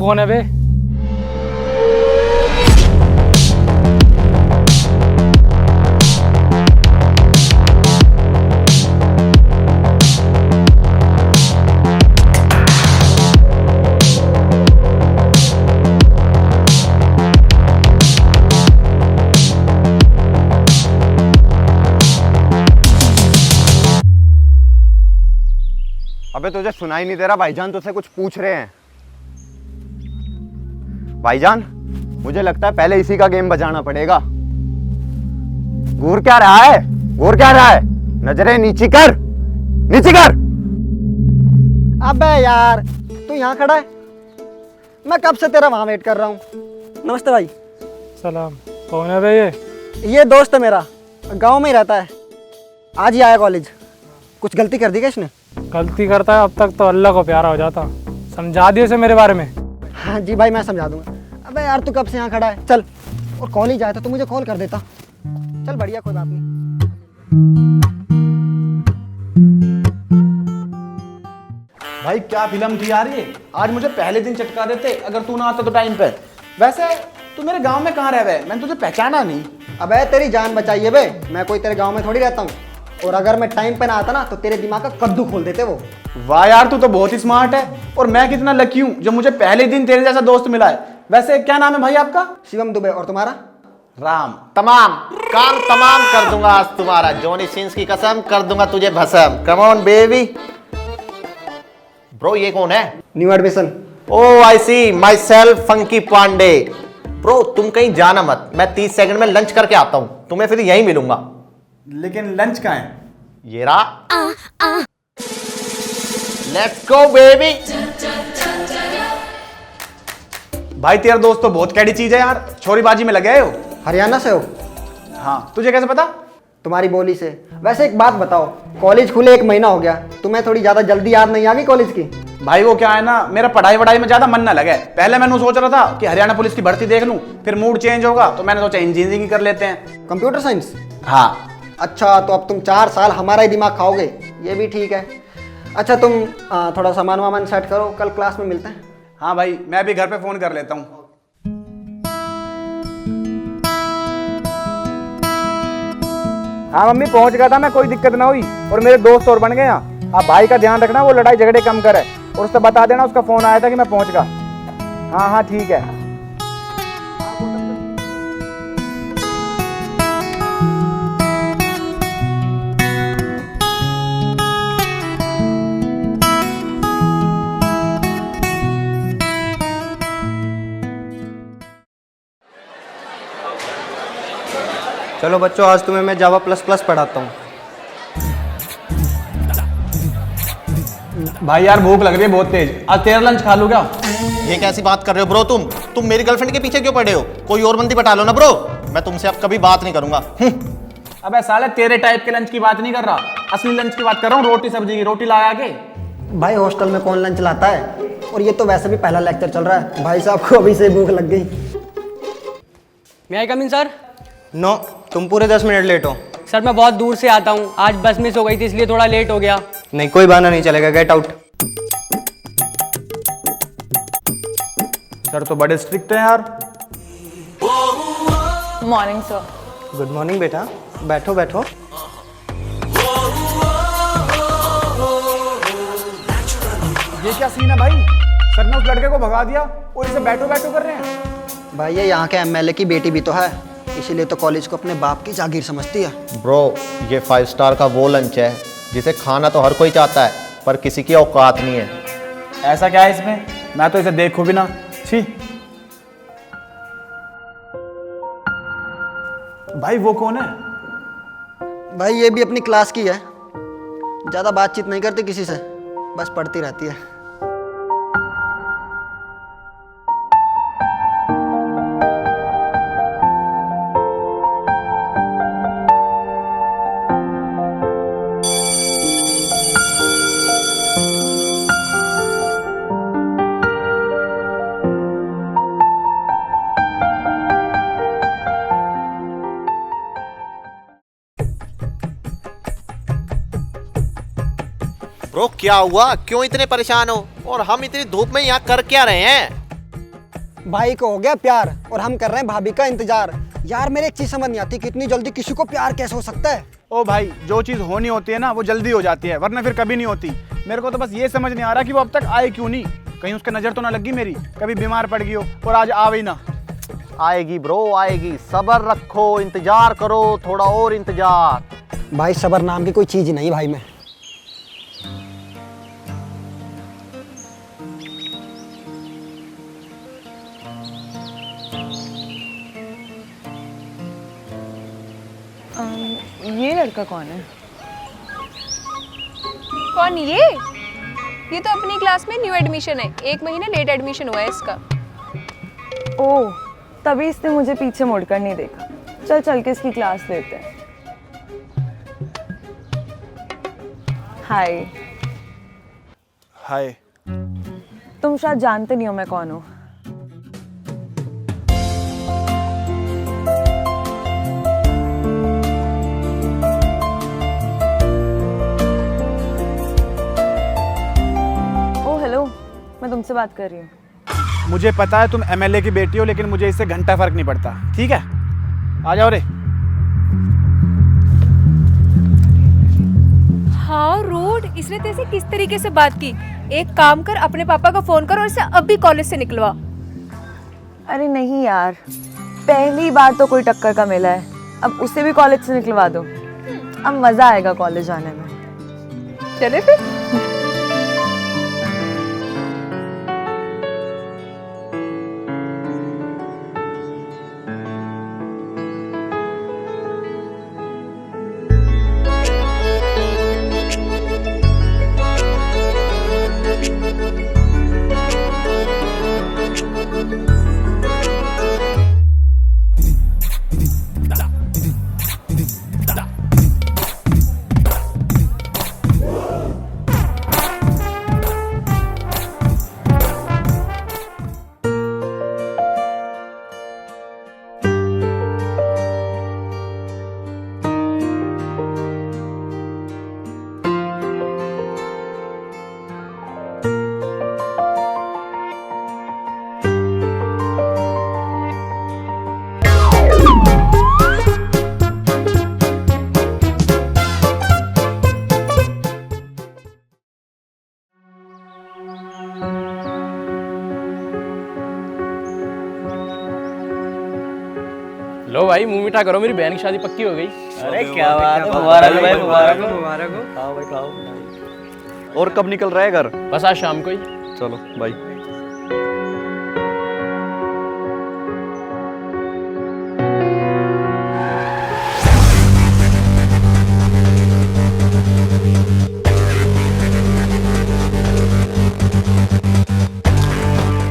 कौन है बे? अबे तुझे सुनाई नहीं दे रहा? भाईजान तुझसे कुछ पूछ रहे हैं। भाईजान मुझे लगता है पहले इसी का गेम बजाना पड़ेगा। घूर क्या रहा है? घूर क्या रहा है? नजरें नीची कर, नीची कर। अबे यार तू यहाँ खड़ा है, मैं कब से तेरा वहां वेट कर रहा हूँ। नमस्ते भाई। सलाम। कौन है बे ये दोस्त है मेरा, गांव में ही रहता है, आज ही आया कॉलेज। कुछ गलती कर दी क्या इसने? गलती करता है अब तक तो अल्लाह को प्यारा हो जाता। समझा दियो उसे मेरे बारे में। हाँ जी भाई मैं समझा दूंगा। अबे यार तू कब से यहाँ खड़ा है, चल। और कॉलेज आया था तो मुझे कॉल कर देता। चल बढ़िया, कोई बात नहीं। भाई क्या फिल्म थी यार ये, आज मुझे पहले दिन चटका देते अगर तू ना आता तो टाइम पे। वैसे तू मेरे गांव में कहाँ रह रहा है? मैंने तुझे पहचाना नहीं। अबे तेरी जान बचाइए बे, मैं कोई तेरे गाँव में थोड़ी रहता हूँ। और अगर मैं टाइम पे ना आता ना तो तेरे दिमाग का कद्दू खोल देते वो। वाह यार तू तो बहुत ही स्मार्ट है, और मैं कितना लकी हूँ जो मुझे पहले दिन तेरे जैसा दोस्त मिला है। वैसे क्या नाम है भाई आपका? शिवम दुबे। और तुम्हारा? राम। तमाम काम तमाम कर दूंगा आज तुम्हारा, जॉनी सिंस की कसम कर दूंगा तुझे भस्म। Come on baby. ब्रो ये कौन है? New admission. Oh I see myself funky Pandey. Bro तुम कहीं जाना मत, मैं 30 सेकंड में लंच करके आता हूं, तुम्हें फिर यहीं मिलूंगा। लेकिन लंच कहाँ है? ये रहा। Let's go baby. भाई तेरा दोस्त तो बहुत कैडी चीज है यार, छोरीबाजी में लगे हो। हरियाणा से हो? हाँ, तुझे कैसे पता? तुम्हारी बोली से। वैसे एक बात बताओ, कॉलेज खुले 1 महीना हो गया, तुम्हें थोड़ी ज्यादा जल्दी याद नहीं आ गई कॉलेज की? भाई वो क्या है ना, मेरा पढ़ाई वढ़ाई में ज्यादा मन ना लगे। पहले मैंने सोच रहा था कि हरियाणा पुलिस की भर्ती देख लूं, फिर मूड चेंज होगा तो मैंने सोचा इंजीनियरिंग कर लेते हैं। Computer science? हाँ। अच्छा तो अब तुम 4 साल हमारा ही दिमाग खाओगे, ये भी ठीक है। अच्छा तुम थोड़ा सामान वामान सेट करो, कल क्लास में मिलते हैं। हाँ भाई मैं भी घर पे फोन कर लेता हूँ। हाँ मम्मी पहुंच गया था मैं, कोई दिक्कत ना हुई, और मेरे दोस्त और बन गए यहाँ। आप भाई का ध्यान रखना, वो लड़ाई झगड़े कम करे, और उससे बता देना उसका फोन आया था कि मैं पहुंच गया। हाँ हाँ ठीक है। चलो बच्चों, आज तुम्हें मैं जावा प्लस प्लस पढ़ाता हूँ। भाई यार भूख लग रही है बहुत तेज, आज तेरा लंच खा लूँ क्या? ये कैसी बात कर रहे हो ब्रो? तुम मेरी गर्लफ्रेंड के पीछे क्यों पड़े हो? कोई और बंदी पटा लो ना ब्रो, मैं तुमसे अब कभी बात नहीं करूंगा। अबे साले तेरे टाइप के लंच की बात नहीं कर रहा, असली लंच की बात कर रहा हूँ, रोटी सब्जी की। रोटी लाया के? भाई हॉस्टल में कौन लंच लाता है, और ये तो वैसे भी पहला लेक्चर चल रहा है। भाई साहब को अभी से भूख लग गई। मैं आई कम इन सर? नो, तुम पूरे 10 मिनट लेट हो। सर मैं बहुत दूर से आता हूँ, आज बस मिस हो गई थी इसलिए थोड़ा लेट हो गया। नहीं कोई बहाना नहीं चलेगा, गेट आउट। सर तो बड़े स्ट्रिक्ट हैं यार। Morning sir. गुड मॉर्निंग बेटा, बैठो बैठो। ये क्या सीन है भाई? सर ने उस लड़के को भगा दिया और इसे बैठो बैठो कर रहे हैं। भाई ये यहाँ के एमएलए की बेटी भी तो है, इसीलिए तो कॉलेज को अपने बाप की जागीर समझती है। ब्रो ये 5 स्टार का वो लंच है जिसे खाना तो हर कोई चाहता है, पर किसी की औकात नहीं है। ऐसा क्या है इसमें? मैं तो इसे देखूं भी ना। छी। भाई वो कौन है? भाई ये भी अपनी क्लास की है, ज़्यादा बातचीत नहीं करती किसी से, बस पढ़ती रहती है। ब्रो क्या हुआ, क्यों इतने परेशान हो? और हम इतनी धूप में यहाँ कर क्या रहे हैं? भाई को हो गया प्यार और हम कर रहे हैं भाभी का इंतजार। यार मेरे एक चीज समझ नहीं आती कि इतनी जल्दी किसी को प्यार कैसे हो सकता है। ओ भाई, जो चीज़ होनी होती है ना वो जल्दी हो जाती है, वरना फिर कभी नहीं होती। मेरे को तो बस ये समझ नहीं आ रहा कि वो अब तक आए क्यों नहीं। कहीं उसके नज़र तो ना लगी मेरी, कभी बीमार पड़ गई हो और आज आवे ही ना। आएगी ब्रो आएगी, सब्र रखो, इंतजार करो, थोड़ा और इंतजार। भाई सबर नाम की कोई चीज ही नहीं भाई में। ये लड़का कौन है? कौन ये तो अपनी क्लास में न्यू एडमिशन है, 1 महीने लेट एडमिशन हुआ है इसका। ओह, तभी इसने मुझे पीछे मुड़कर नहीं देखा। चल चल के इसकी क्लास लेते हैं। हाय। हाय। तुम शायद जानते नहीं हो मैं कौन हूँ। ओह हेलो, मैं तुमसे बात कर रही हूँ। मुझे पता है तुम एमएलए की बेटी हो, लेकिन मुझे इससे घंटा फर्क नहीं पड़ता, ठीक है? आ जाओ रे। हाँ रूड, इसने तेरे से किस तरीके से बात की? एक काम कर, अपने पापा को फोन कर और इसे अभी कॉलेज से निकलवा। अरे नहीं यार, पहली बार तो कोई टक्कर का मिला है, अब उसे भी कॉलेज से निकलवा दो। अब मजा आएगा कॉलेज आने में। चले फिर। लो भाई, मुंह मीठा करो, मेरी बहन की शादी पक्की हो गई। अरे क्या बात है, मुबारक हो भाई, मुबारक हो, मुबारक हो। खाओ भाई खाओ। और कब निकल रहा है घर? बस आज शाम को ही। चलो बाय।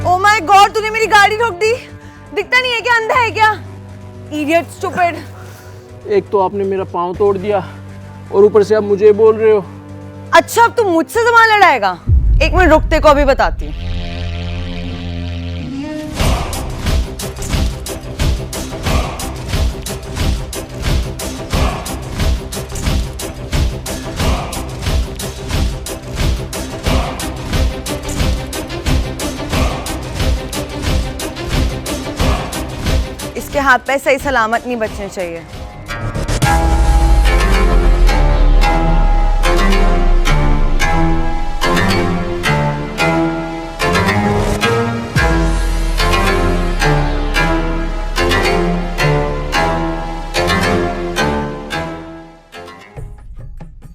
ओह माय गॉड, तूने मेरी गाड़ी रोक दी। दिखता नहीं है क्या, अंधा है क्या? Idiot, stupid. एक तो आपने मेरा पाँव तोड़ दिया और ऊपर से आप मुझे बोल रहे हो। अच्छा, अब तू मुझसे जबान लड़ाएगा? एक मिनट रुक, तेरे को अभी बताती हूँ। इसके हाथ पैर सही सलामत नहीं बचने चाहिए।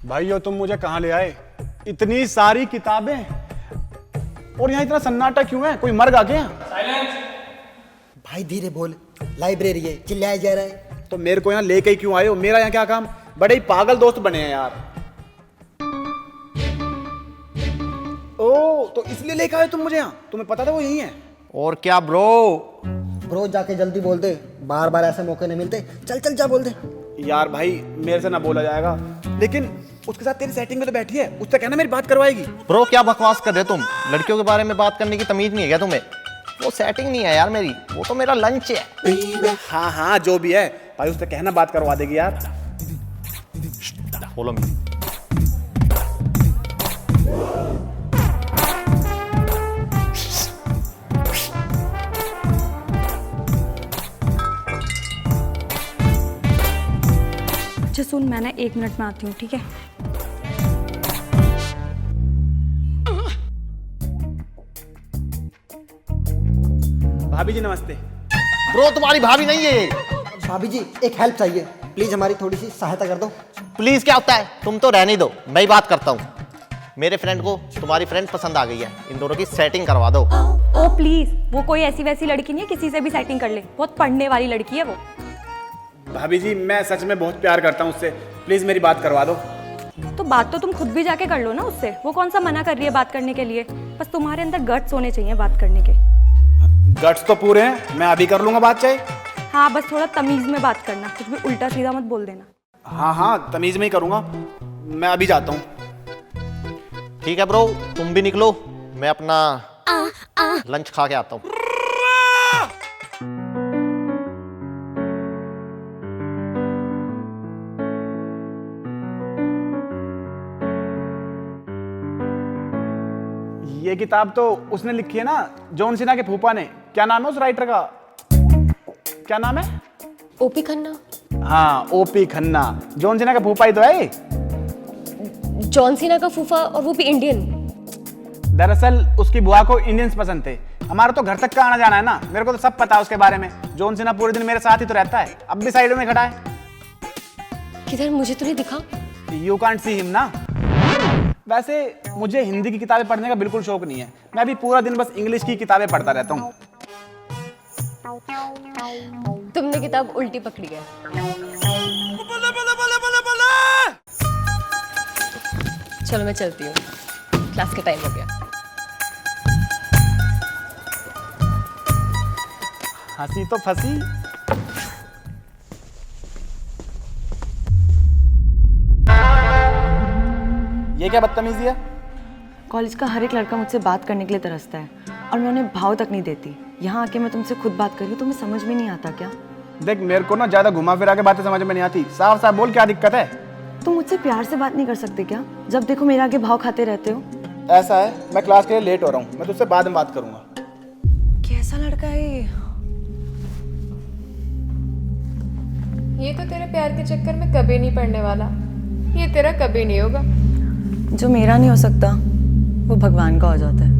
भाइयों, तुम मुझे कहाँ ले आए? इतनी सारी किताबें और यहाँ इतना सन्नाटा क्यों है? कोई मर गा क्या? भाई धीरे बोल, लाइब्रेरी है, चिल्लाया जा रहा है। तो मेरे को यहाँ लेके ही क्यों आए हो? मेरा यहाँ क्या काम? बड़े ही पागल दोस्त बने हैं यार। ओ, तो इसलिए लेके आए तुम मुझे यहाँ? तुम्हें पता था वो यही है? और क्या ब्रो? ब्रो जाके जल्दी बोल दे, बार बार ऐसे मौके नहीं मिलते। चल चल जा बोल दे। यार भाई, मेरे से ना बोला जाएगा, लेकिन उसके साथ तेरी सेटिंग में तो बैठी है, उससे कहना मेरी बात करवाएगी। ब्रो क्या बकवास कर रहे हो तुम? लड़कियों के बारे में बात करने की तमीज नहीं है क्या तुम्हें? वो सेटिंग नहीं है यार मेरी, वो तो मेरा लंच है। हाँ हाँ, जो भी है भाई, उससे कहना बात करवा देगी यार। Follow me. अच्छा सुन, मैं ना 1 मिनट में आती हूँ, ठीक है? भाभी जी नमस्ते। ब्रो तुम्हारी भाभी नहीं है ये। भाभी जी एक हेल्प चाहिए, प्लीज हमारी थोड़ी सी सहायता कर दो। प्लीज क्या होता है, तुम तो रहने दो, मैं ही बात करता हूँ। मेरे फ्रेंड को तुम्हारी फ्रेंड पसंद आ गई है, इन दोनों की सेटिंग करवा दो। ओ प्लीज, वो कोई ऐसी वैसी लड़की नहीं है किसी से भी सेटिंग कर ले, बहुत पढ़ने वाली लड़की है वो। भाभी जी मैं सच में बहुत प्यार करता हूँ उससे, प्लीज मेरी बात करवा दो। तो बात तो तुम खुद भी जाके कर लो ना उससे, वो कौन सा मना कर रही है बात करने के लिए? बस तुम्हारे अंदर गट्स होने चाहिए बात करने के। गट्स तो पूरे हैं, मैं अभी कर लूंगा बात चाहे। हाँ बस थोड़ा तमीज में बात करना, कुछ भी उल्टा सीधा मत बोल देना। हाँ हाँ तमीज में ही करूंगा, मैं अभी जाता हूँ। ठीक है ब्रो, तुम भी निकलो, मैं अपना लंच खा के आता हूँ। ये किताब तो उसने लिखी है ना, जॉन सीना के फूफा ने। क्या नाम है उस राइटर का? क्या नाम है? ओपी खन्ना। हाँ ओपी खन्ना, जॉन सीना का फूफा ही तो है ये। जॉन सीना का फूफा, और वो भी इंडियन। दरअसल उसकी बुआ को इंडियंस पसंद थे। हमारा तो घर तक का आना जाना है ना, मेरे को तो सब पता है उसके बारे में। जॉन सीना पूरे दिन मेरे साथ ही तो रहता है, अब भी साइड में खड़ा है। किधर, मुझे तो नहीं दिखा। यू कांट सी हिम ना। वैसे मुझे हिंदी की किताबें पढ़ने का बिल्कुल शौक नहीं है, मैं अभी पूरा दिन बस इंग्लिश की किताबें पढ़ता रहता हूँ। तुमने किताब उल्टी पकड़ी है। चलो मैं चलती हूँ, क्लास का टाइम हो गया। हंसी तो फंसी। ये क्या बदतमीजी है? कॉलेज का हर एक लड़का मुझसे बात करने के लिए तरसता है और मैं उन्हें भाव तक नहीं देती। यहाँ आके मैं तुमसे खुद बात कर रही हूँ, तुम्हें समझ में नहीं आता क्या? देख मेरे को ना ज्यादा घुमा फिरा के बातें समझ में नहीं आती, साफ साफ बोल क्या दिक्कत है? तुम मुझसे प्यार से बात नहीं कर सकते क्या? जब देखो मेरे आगे भाव खाते रहते हो। ऐसा है, मैं क्लास के लिए लेट हो रहा हूँ, मैं तुझसे बाद में बात करूंगा। कैसा लड़का है ये? ये तो तेरे प्यार के चक्कर में कभी नहीं पड़ने वाला, ये तेरा कभी नहीं होगा। जो मेरा नहीं हो सकता वो भगवान का हो जाता है।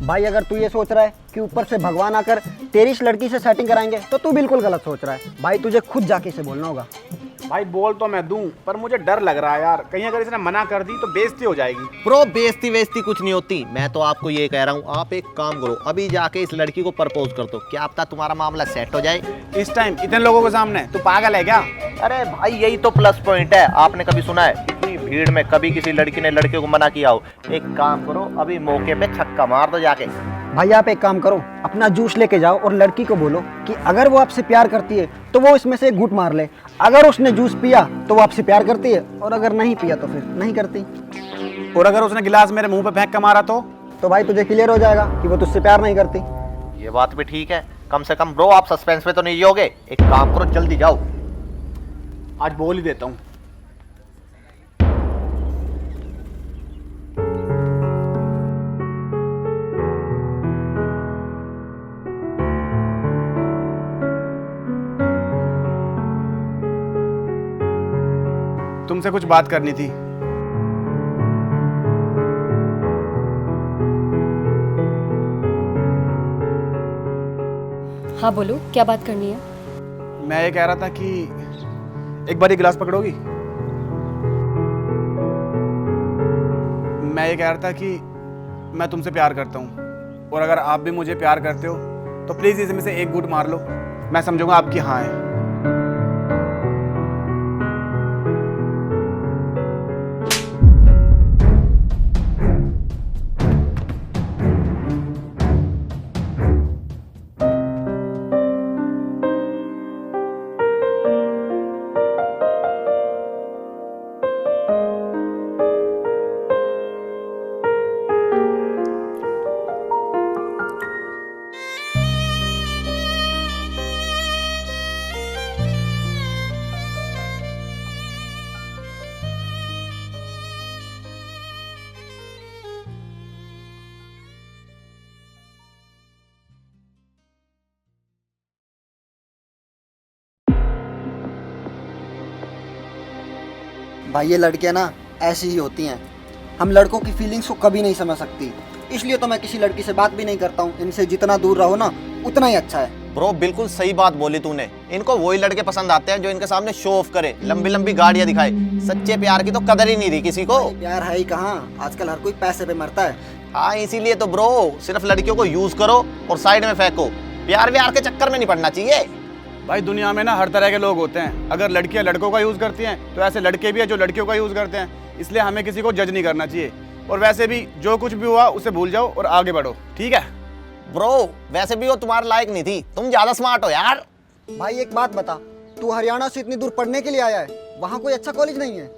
भाई अगर तू ये सोच रहा है कि ऊपर से भगवान आकर तेरी इस लड़की से सेटिंग कराएंगे तो तू बिल्कुल गलत सोच रहा है। भाई तुझे खुद जाके इसे बोलना होगा। भाई बोल तो मैं दूं, पर मुझे डर लग रहा है यार, कहीं अगर इसने मना कर दी तो बेइज्जती हो जाएगी। ब्रो बेइज्जती वेस्ती कुछ नहीं होती, मैं तो आपको ये कह रहा हूँ, आप एक काम करो, अभी जाके इस लड़की को प्रपोज कर दो, क्या पता तुम्हारा मामला सेट हो जाए। इस टाइम इतने लोगों के सामने? तू पागल है क्या? अरे भाई यही तो प्लस पॉइंट है, आपने कभी सुना है इतनी भीड़ में कभी किसी लड़की ने लड़के को मना किया हो? एक काम करो, अभी मौके पे छक्का मार दो जाके। भाई आप एक काम करो, अपना जूस लेके जाओ और लड़की को बोलो कि अगर वो आपसे प्यार करती है तो वो इसमें से एक घूंट मार ले। अगर उसने जूस पिया तो वो आपसे प्यार करती है, और अगर नहीं पिया तो फिर नहीं करती। और अगर उसने गिलास मेरे मुंह पे फेंक के मारा तो भाई तुझे क्लियर हो जाएगा कि वो तुझसे प्यार नहीं करती। ये बात भी ठीक है, कम से कम ब्रो आप सस्पेंस में तो नहीं जियोगे। एक काम करो, जल्दी जाओ। आज बोल ही देता हूँ। तुमसे कुछ बात करनी थी। हाँ बोलो, क्या बात करनी है? मैं ये कह रहा था कि एक बार ये गिलास पकड़ोगी? मैं ये कह रहा था कि मैं तुमसे प्यार करता हूँ, और अगर आप भी मुझे प्यार करते हो तो प्लीज इसमें से एक घूंट मार लो, मैं समझूंगा आपकी हाँ है। भाई ये लड़कियां ना ऐसी ही होती हैं, हम लड़कों की फीलिंग्स को कभी नहीं समझ सकती, इसलिए तो मैं किसी लड़की से बात भी नहीं करता हूँ। इनसे जितना दूर रहो ना उतना ही अच्छा है। ब्रो बिल्कुल सही बात बोली तूने। इनको वही लड़के पसंद आते हैं जो इनके सामने शो ऑफ करे, लंबी लंबी गाड़ियां दिखाए। सच्चे प्यार की तो कदर ही नहीं रही किसी को। प्यार है ही कहाँ, आजकल हर कोई पैसे पे मरता है। हाँ इसीलिए तो ब्रो सिर्फ लड़कियों को यूज करो और साइड में फेंको। प्यार व्यार के चक्कर में नहीं पड़ना चाहिए। भाई दुनिया में ना हर तरह के लोग होते हैं। अगर लड़कियां लड़कों का यूज करती हैं तो ऐसे लड़के भी हैं जो लड़कियों का यूज करते हैं। इसलिए हमें किसी को जज नहीं करना चाहिए। और वैसे भी जो कुछ भी हुआ उसे भूल जाओ और आगे बढ़ो, ठीक है? ब्रो वैसे भी वो तुम्हारे लायक नहीं थी, तुम ज्यादा स्मार्ट हो यार। भाई एक बात बता, तू हरियाणा से इतनी दूर पढ़ने के लिए आया है, वहाँ कोई अच्छा कॉलेज नहीं है?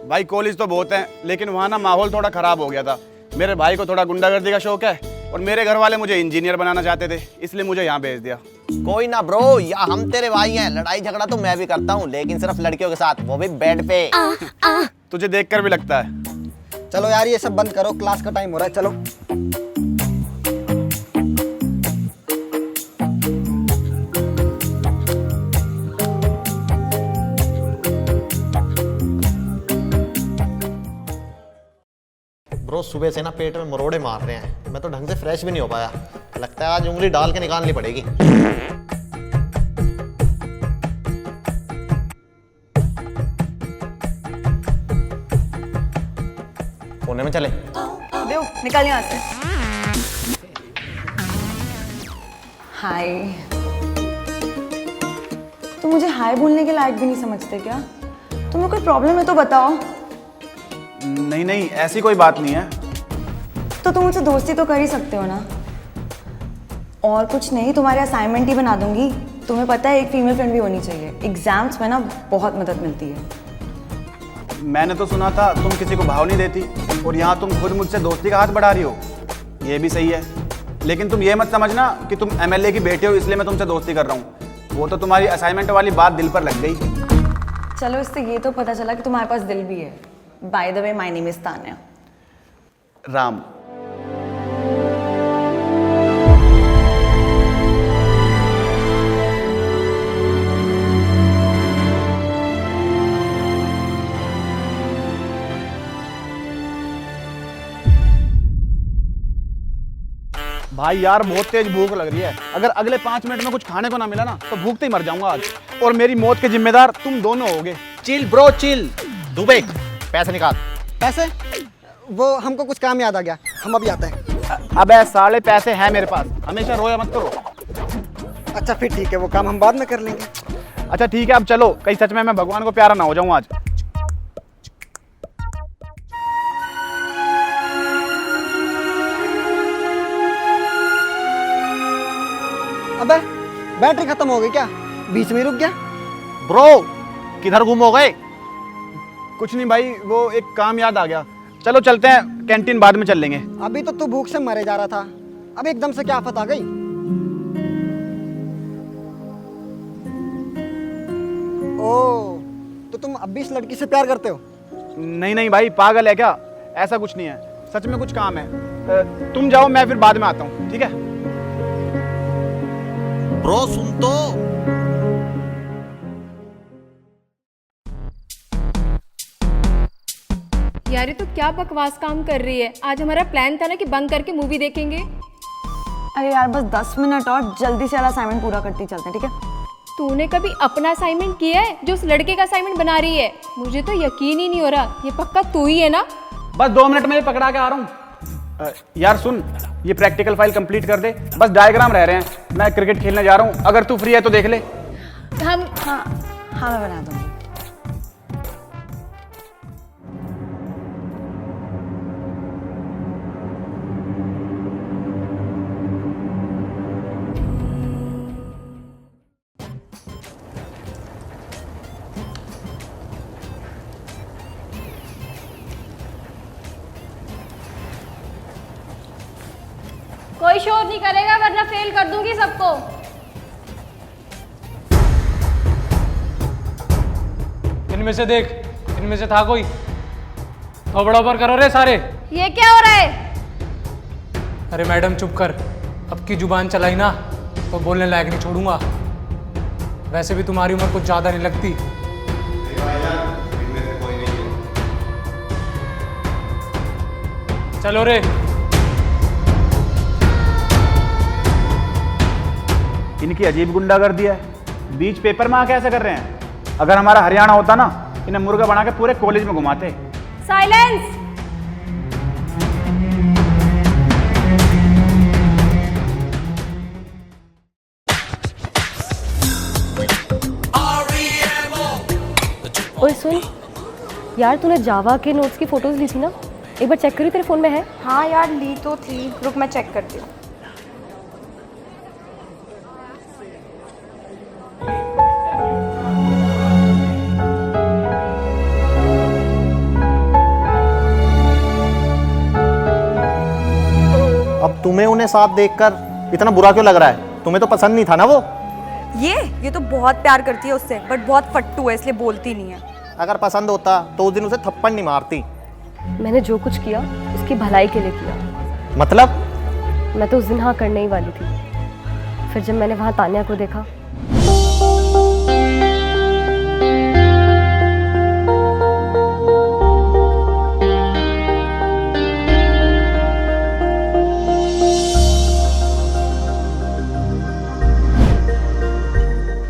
भाई कॉलेज तो बहुत हैं, लेकिन वहाँ ना माहौल थोड़ा खराब हो गया था। मेरे भाई को थोड़ा गुंडागर्दी का शौक है और मेरे घर वाले मुझे इंजीनियर बनाना चाहते थे, इसलिए मुझे यहाँ भेज दिया। कोई ना ब्रो, या हम तेरे भाई हैं। लड़ाई झगड़ा तो मैं भी करता हूँ, लेकिन सिर्फ लड़कियों के साथ, वो भी बेड पे। तुझे देखकर भी लगता है। चलो यार ये सब बंद करो, क्लास का टाइम हो रहा है, चलो। ब्रो सुबह से ना पेट में मरोड़े मार रहे हैं, मैं तो ढंग से फ्रेश भी नहीं हो पाया। लगता है आज उंगली डाल के निकालनी पड़ेगी। कोने में चले। देव निकल यहाँ से। हाय। तुम मुझे हाय बोलने के लायक भी नहीं समझते क्या? तुम्हें कोई प्रॉब्लम है तो बताओ। नहीं नहीं ऐसी कोई बात नहीं है। तो तुम मुझसे दोस्ती तो कर ही सकते हो ना। और कुछ नहीं, तुम्हारे असाइनमेंट ही बना दूंगी। तुम्हें पता है एक फीमेल फ्रेंड भी होनी चाहिए, एग्जाम्स में ना बहुत मदद मिलती है। मैंने तो सुना था तुम किसी को भाव नहीं देती, और यहाँ तुम खुद मुझसे दोस्ती का हाथ बढ़ा रही हो। ये भी सही है, लेकिन तुम ये मत समझना कि तुम MLA की बेटी हो इसलिए मैं तुमसे दोस्ती कर रहा हूँ। वो तो तुम्हारी असाइनमेंट वाली बात दिल पर लग गई। चलो इससे ये तो पता चला कि तुम्हारे पास दिल भी है। By the way my name is Tanya. Ram. भाई यार बहुत तेज भूख लग रही है। अगर अगले 5 मिनट में कुछ खाने को ना मिला ना तो भूखते ही मर जाऊंगा आज, और मेरी मौत के जिम्मेदार तुम दोनों होगे। Chill bro chill. दुबे पैसे निकाल। पैसे? वो हमको कुछ काम याद आ गया, हम अभी आते हैं। अबे साले पैसे हैं मेरे पास, हमेशा रोया मत करो। अच्छा फिर ठीक है, वो काम हम बाद में कर लेंगे। अच्छा ठीक है अब चलो, कहीं सच में मैं भगवान को प्यारा ना हो जाऊं आज। अबे बैटरी खत्म हो गई क्या? बीच में रुक गया? ब्रो किधर गुम हो गए? कुछ नहीं भाई, वो एक काम याद आ गया। चलो चलते हैं, कैंटीन बाद में चल लेंगे। अभी तो तू भूख से मरे जा रहा था, अब एकदम से क्या आफत आ गई? ओ, तो तुम अब भी इस लड़की से प्यार करते हो? नहीं नहीं भाई पागल है क्या, ऐसा कुछ नहीं है, सच में कुछ काम है। तुम जाओ, मैं फिर बाद में आता हूँ, ठीक है? ब्रो सुन तो। यार ये तो क्या बकवास काम कर रही है। आज हमारा प्लान था ना कि बंक करके मूवी देखेंगे। अरे यार बस 10 मिनट और, जल्दी से वाला असाइनमेंट पूरा करते ही चलते हैं, ठीक है? तूने कभी अपना असाइनमेंट किया है जो उस लड़के का असाइनमेंट बना रही है? मुझे तो यकीन ही नहीं हो रहा, ये पक्का तू ही है ना? बस 2 मिनट में पकड़ा के आ रहा हूँ। यार सुन, ये प्रैक्टिकल फाइल कंप्लीट कर दे, बस डायग्राम रह रहे हैं। मैं क्रिकेट खेलने जा रहा हूँ, अगर तू फ्री है तो देख ले। हम हाँ मैं बना दूँगी। कोई शोर नहीं करेगा वरना फेल कर दूंगी सबको। इनमें से देख, इनमें से था कोई? थोबड़ा ऊपर करो रे सारे। ये क्या हो रहा है? अरे मैडम चुप कर, अब की जुबान चलाई ना तो बोलने लायक नहीं छोड़ूंगा। वैसे भी तुम्हारी उम्र कुछ ज्यादा नहीं लगती। चलो रे। इनकी अजीब गुंडागर्दी है, बीच पेपर में आके ऐसा कर रहे हैं। अगर हमारा हरियाणा होता ना, इन्हें मुर्गा बना के पूरे कॉलेज में घुमाते। साइलेंस। ओए सुन यार, तूने जावा के नोट्स की फोटोज ली थी ना, एक बार चेक करी, तेरे फोन में है? हाँ यार, ली तो थी, रुक मैं चेक करती हूँ। अब तुम्हें उन्हें साथ देखकर इतना बुरा क्यों लग रहा है? तुम्हें तो पसंद नहीं था ना वो? ये तो बहुत प्यार करती है उससे, बट बहुत फट्टू है, इसलिए बोलती नहीं है। अगर पसंद होता तो उस दिन उसे थप्पड़ नहीं मारती। मैंने जो कुछ किया उसकी भलाई के लिए किया। मतलब? मैं तो उस दिन हाँ करने ही वाली थी, फिर जब मैंने वहाँ तान्या को देखा।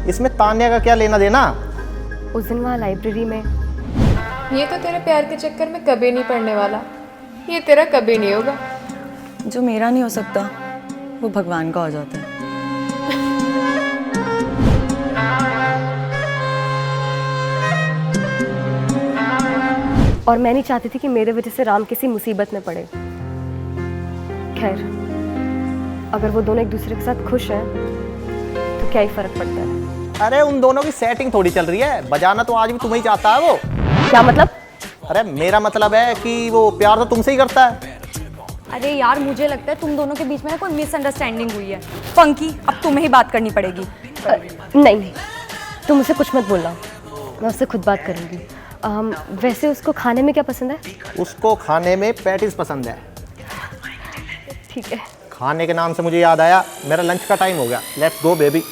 इसमें तान्या का क्या लेना देना? उस दिन वहाँ लाइब्रेरी में। ये तो तेरे प्यार के चक्कर में कभी नहीं पड़ने वाला, ये तेरा कभी नहीं होगा। जो मेरा नहीं हो सकता वो भगवान का हो जाता है। और मैं नहीं चाहती थी कि मेरे वजह से राम किसी मुसीबत में पड़े। खैर, अगर वो दोनों एक दूसरे के साथ खुश हैं तो क्या ही फर्क पड़ता है। अरे उन दोनों की सेटिंग थोड़ी चल रही है, बजाना तो आज भी तुम्हें ही चाहता है वो। क्या मतलब? अरे मेरा मतलब है कि वो प्यार तो तुमसे ही करता है। अरे यार, मुझे लगता है तुम दोनों के बीच में ना कोई मिसअंडरस्टैंडिंग हुई है। फंकी, अब तुम्हें ही बात करनी पड़ेगी। नहीं, तुम उसे कुछ मत बोलना, मैं उससे खुद बात करूंगी। वैसे उसको खाने में क्या पसंद है? उसको खाने में पैटीज पसंद है। ठीक है। खाने के नाम से मुझे याद आया, मेरा लंच का टाइम हो गया। Let's go baby.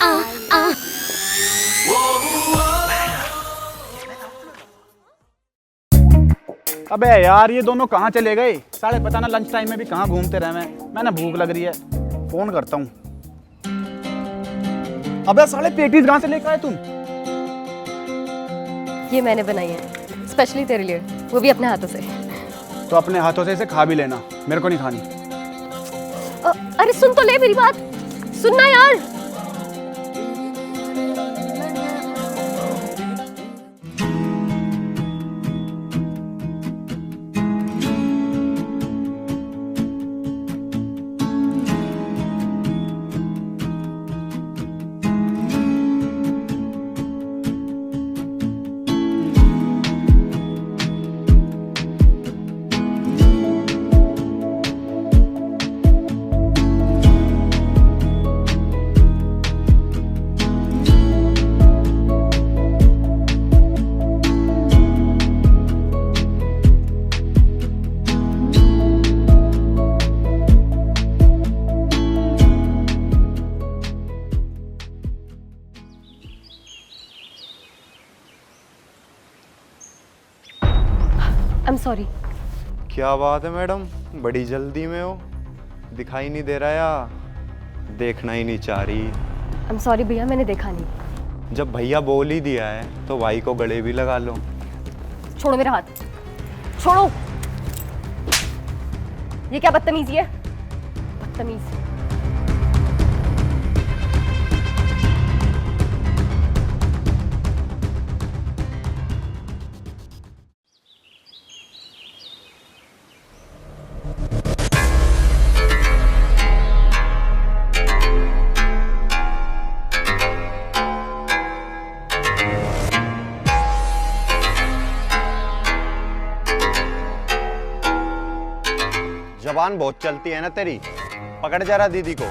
अबे यार, ये दोनों कहाँ चले गए? साले पता ना लंच टाइम में भी कहाँ घूमते रहे। मैं ना भूख लग रही है, फोन करता हूँ। अबे साले पेटीज कहाँ से लेकर आए तुम? ये मैंने बनाई है स्पेशली तेरे लिए, वो भी अपने हाथों से। तो अपने हाथों से इसे खा भी लेना, मेरे को नहीं खानी। अरे सुन तो ले मेरी बात, सुनना यार। I'm sorry. क्या बात है मैडम, बड़ी जल्दी में हो? दिखाई नहीं दे रहा या देखना ही नहीं चाह रही? I'm sorry भैया, मैंने देखा नहीं। जब भैया बोल ही दिया है तो भाई को गले भी लगा लो। छोड़ो मेरा हाथ, छोड़ो। ये क्या बदतमीजी है? बदतमीज। जबान बहुत चलती है ना तेरी, पकड़ जरा दीदी को,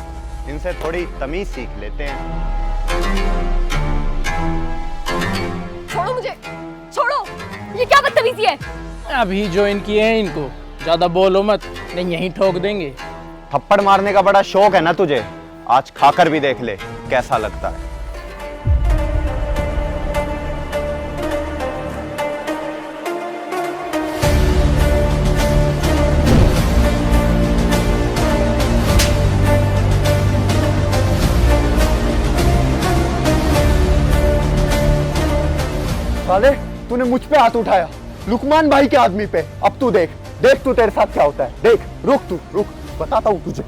इनसे थोड़ी तमीज सीख लेते हैं। छोड़ो मुझे, छोड़ो। ये क्या बदतमीजी है? अभी ज्वाइन किए हैं इनको, ज्यादा बोलो मत, नहीं यहीं ठोक देंगे। थप्पड़ मारने का बड़ा शौक है ना तुझे, आज खाकर भी देख ले कैसा लगता है। साले तूने मुझ पे हाथ उठाया, लुकमान भाई के आदमी पे। अब तू देख देख तू तेरे साथ क्या होता है। देख, रुक तू रुक, बताता हूँ तुझे।